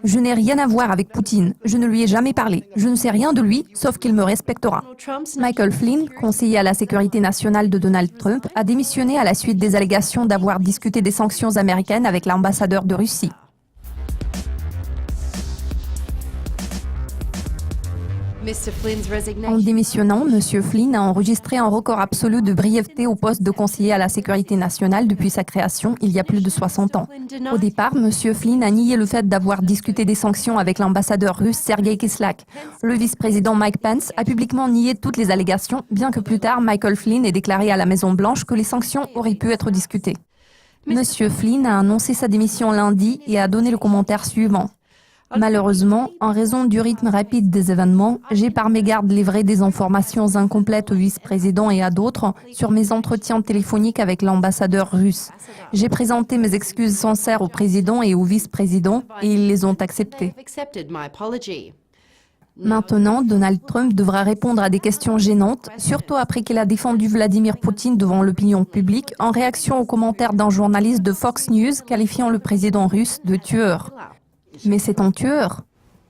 Je n'ai rien à voir avec Poutine. Je ne lui ai jamais parlé. Je ne sais rien de lui, sauf qu'il me respectera. Michael Flynn, conseiller à la sécurité nationale de Donald Trump, a démissionné à la suite des allégations d'avoir discuté des sanctions américaines avec l'ambassadeur de Russie. En démissionnant, M. Flynn a enregistré un record absolu de brièveté au poste de conseiller à la sécurité nationale depuis sa création il y a plus de 60 ans. Au départ, M. Flynn a nié le fait d'avoir discuté des sanctions avec l'ambassadeur russe Sergei Kislyak. Le vice-président Mike Pence a publiquement nié toutes les allégations, bien que plus tard, Michael Flynn ait déclaré à la Maison-Blanche que les sanctions auraient pu être discutées. M. Flynn a annoncé sa démission lundi et a donné le commentaire suivant. Malheureusement, en raison du rythme rapide des événements, j'ai par mégarde livré des informations incomplètes au vice-président et à d'autres sur mes entretiens téléphoniques avec l'ambassadeur russe. J'ai présenté mes excuses sincères au président et au vice-président et ils les ont acceptées. Maintenant, Donald Trump devra répondre à des questions gênantes, surtout après qu'il a défendu Vladimir Poutine devant l'opinion publique en réaction aux commentaires d'un journaliste de Fox News qualifiant le président russe de tueur. Mais c'est un tueur.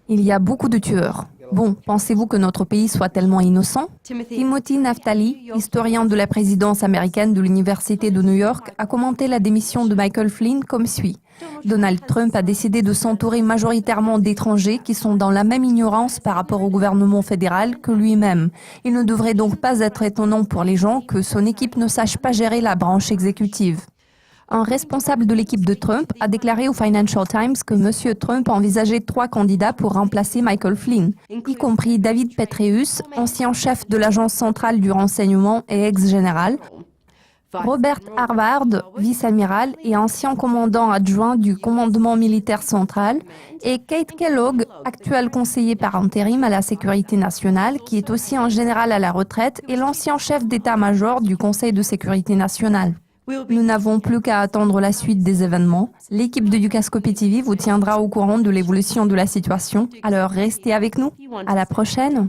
Il y a beaucoup de tueurs. Bon, pensez-vous que notre pays soit tellement innocent? Timothy Naftali, historien de la présidence américaine de l'Université de New York, a commenté la démission de Michael Flynn comme suit. Donald Trump a décidé de s'entourer majoritairement d'étrangers qui sont dans la même ignorance par rapport au gouvernement fédéral que lui-même. Il ne devrait donc pas être étonnant pour les gens que son équipe ne sache pas gérer la branche exécutive. Un responsable de l'équipe de Trump a déclaré au Financial Times que M. Trump envisageait 3 candidats pour remplacer Michael Flynn, y compris David Petraeus, ancien chef de l'Agence centrale du renseignement et ex-général, Robert Harvard, vice-amiral et ancien commandant adjoint du commandement militaire central, et Kate Kellogg, actuel conseiller par intérim à la sécurité nationale, qui est aussi un général à la retraite et l'ancien chef d'état-major du Conseil de sécurité nationale. Nous n'avons plus qu'à attendre la suite des événements. L'équipe de Dukascopy TV vous tiendra au courant de l'évolution de la situation. Alors restez avec nous. À la prochaine.